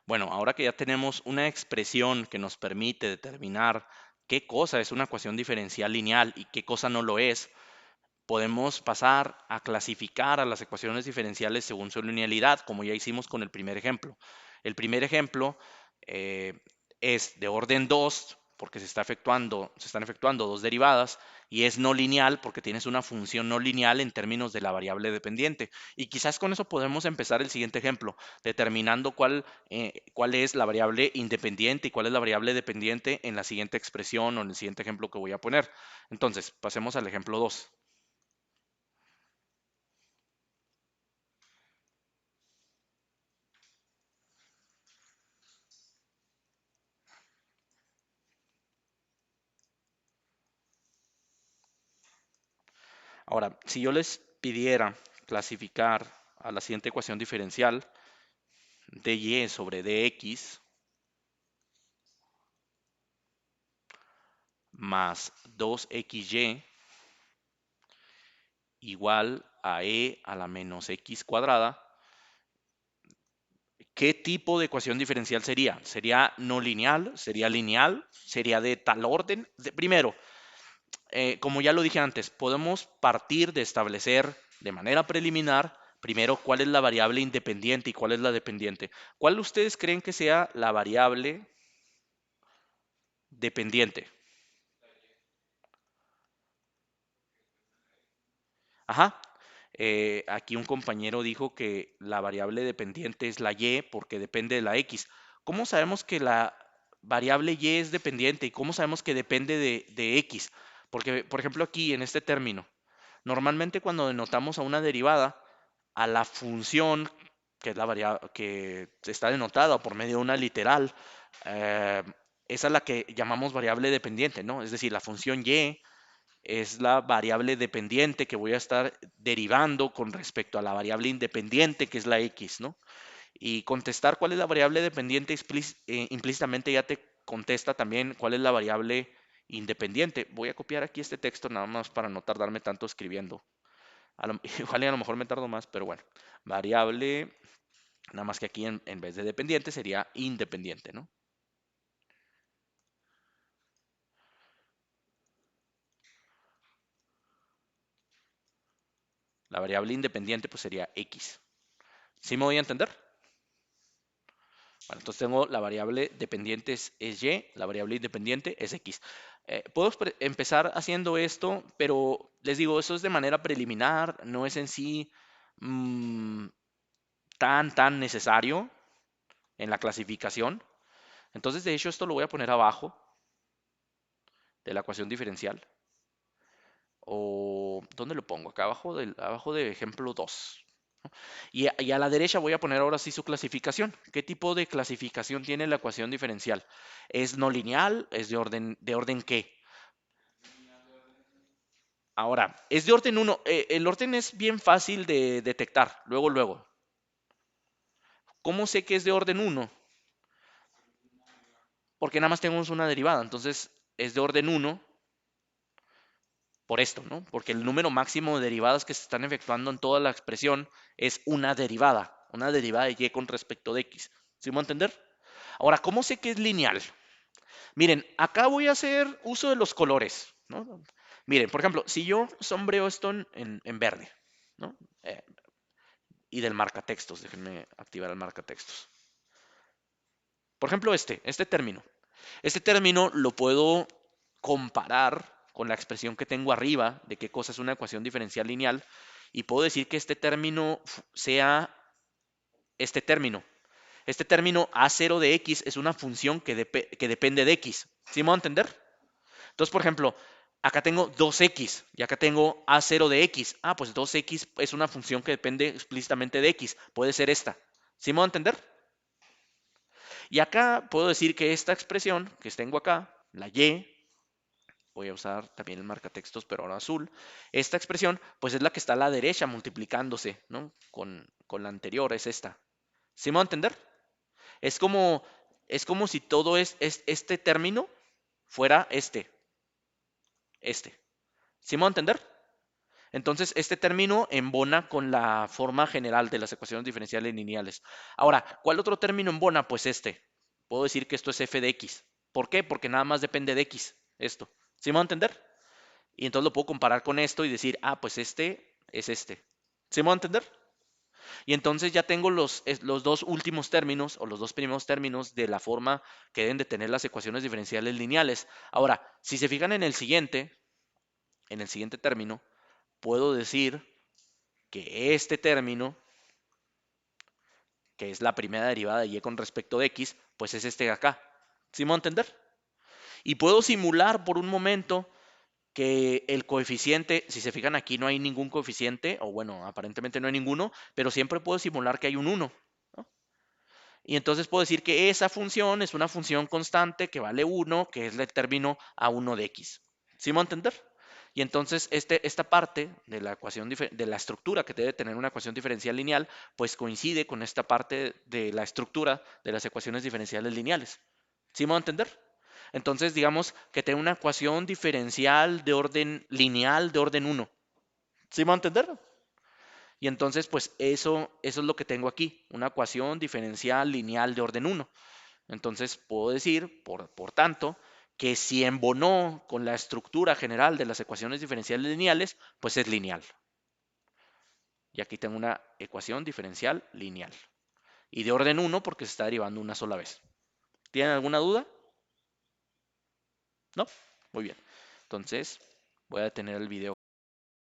Bueno, ahora que ya tenemos una expresión que nos permite determinar qué cosa es una ecuación diferencial lineal y qué cosa no lo es, podemos pasar a clasificar a las ecuaciones diferenciales según su linealidad, como ya hicimos con el primer ejemplo. El primer ejemplo eh, es de orden 2 porque se están efectuando dos derivadas, y es no lineal porque tienes una función no lineal en términos de la variable dependiente. Y quizás con eso podemos empezar el siguiente ejemplo, determinando cuál es la variable independiente y cuál es la variable dependiente en la siguiente expresión o en el siguiente ejemplo que voy a poner. Entonces, pasemos al ejemplo 2. Ahora, si yo les pidiera clasificar a la siguiente ecuación diferencial, dy sobre dx más 2xy igual a e a la menos x cuadrada, ¿qué tipo de ecuación diferencial sería? ¿Sería no lineal? ¿Sería lineal? ¿Sería de tal orden? Primero, como ya lo dije antes, podemos partir de establecer de manera preliminar primero cuál es la variable independiente y cuál es la dependiente. ¿Cuál ustedes creen que sea la variable dependiente? Ajá. Aquí un compañero dijo que la variable dependiente es la y porque depende de la x. ¿Cómo sabemos que la variable y es dependiente y cómo sabemos que depende de x? Porque, por ejemplo, aquí en este término, normalmente cuando denotamos a una derivada, a la función, que es la variable que está denotada por medio de una literal, eh, esa es la que llamamos variable dependiente, ¿no? Es decir, la función y es la variable dependiente que voy a estar derivando con respecto a la variable independiente que es la x, ¿no? Y contestar cuál es la variable dependiente implícitamente ya te contesta también cuál es la variable independiente. Voy a copiar aquí este texto nada más para no tardarme tanto escribiendo. Igual y a lo mejor me tardo más, pero bueno. Variable, nada más que aquí en vez de dependiente sería independiente, ¿no? La variable independiente pues sería x. ¿Sí me voy a entender? Bueno, entonces tengo la variable dependiente es y, la variable independiente es x. Puedo empezar haciendo esto, pero les digo, eso es de manera preliminar, no es en sí mm, tan necesario en la clasificación. Entonces, de hecho, esto lo voy a poner abajo de la ecuación diferencial. ¿O dónde lo pongo? Acá abajo de ejemplo 2. Y a la derecha voy a poner ahora sí su clasificación. ¿Qué tipo de clasificación tiene la ecuación diferencial? ¿Es no lineal? ¿Es de orden qué? Ahora, es de orden uno. El orden es bien fácil de detectar, luego, luego. ¿Cómo sé que es de orden uno? Porque nada más tenemos una derivada. Entonces, es de orden uno por esto, ¿no? Porque el número máximo de derivadas que se están efectuando en toda la expresión es una derivada de y con respecto de x. ¿Sí me va a entender? Ahora, ¿cómo sé que es lineal? Miren, acá voy a hacer uso de los colores, ¿no? Miren, por ejemplo, si yo sombreo esto en verde, ¿no? Eh, y del marcatextos, déjenme activar el marcatextos. Por ejemplo, este término. Este término lo puedo comparar con la expresión que tengo arriba de qué cosa es una ecuación diferencial lineal, y puedo decir que este término sea este término. Este término a0 de x es una función que depende de x. ¿Sí me voy a entender? Entonces, por ejemplo, acá tengo 2x y acá tengo a0 de x. Ah, pues 2x es una función que depende explícitamente de x. Puede ser esta. ¿Sí me voy a entender? Y acá puedo decir que esta expresión que tengo acá, la y, voy a usar también el marcatextos, pero ahora azul, esta expresión, pues es la que está a la derecha multiplicándose, ¿no? Con la anterior, es esta. ¿Sí me va a entender? Es como, es como si todo este término fuera este. ¿Sí me va a entender? Entonces, este término embona con la forma general de las ecuaciones diferenciales lineales. Ahora, ¿cuál otro término embona? Pues este. Puedo decir que esto es f de x. ¿Por qué? Porque nada más depende de x, esto. ¿Sí me va a entender? Y entonces lo puedo comparar con esto y decir, ah, pues este es este. ¿Sí me va a entender? Y entonces ya tengo los dos últimos términos o los dos primeros términos de la forma que deben de tener las ecuaciones diferenciales lineales. Ahora, si se fijan en el siguiente término, puedo decir que este término, que es la primera derivada de y con respecto de x, pues es este de acá. ¿Sí me va a entender? Y puedo simular por un momento que el coeficiente, si se fijan aquí no hay ningún coeficiente, o bueno, aparentemente no hay ninguno, pero siempre puedo simular que hay un 1, ¿no? Y entonces puedo decir que esa función es una función constante que vale 1, que es el término a1 de x. ¿Sí me va a entender? Y entonces esta parte de la ecuación de la estructura que debe tener una ecuación diferencial lineal, pues coincide con esta parte de la estructura de las ecuaciones diferenciales lineales. ¿Sí me va a entender? Entonces, digamos que tengo una ecuación diferencial de orden lineal de orden 1. ¿Sí me va a entender? Y entonces, pues eso es lo que tengo aquí, una ecuación diferencial lineal de orden 1. Entonces, puedo decir, por tanto, que si embonó con la estructura general de las ecuaciones diferenciales lineales, pues es lineal. Y aquí tengo una ecuación diferencial lineal. Y de orden 1 porque se está derivando una sola vez. ¿Tienen alguna duda? ¿No? Muy bien. Entonces, voy a detener el video.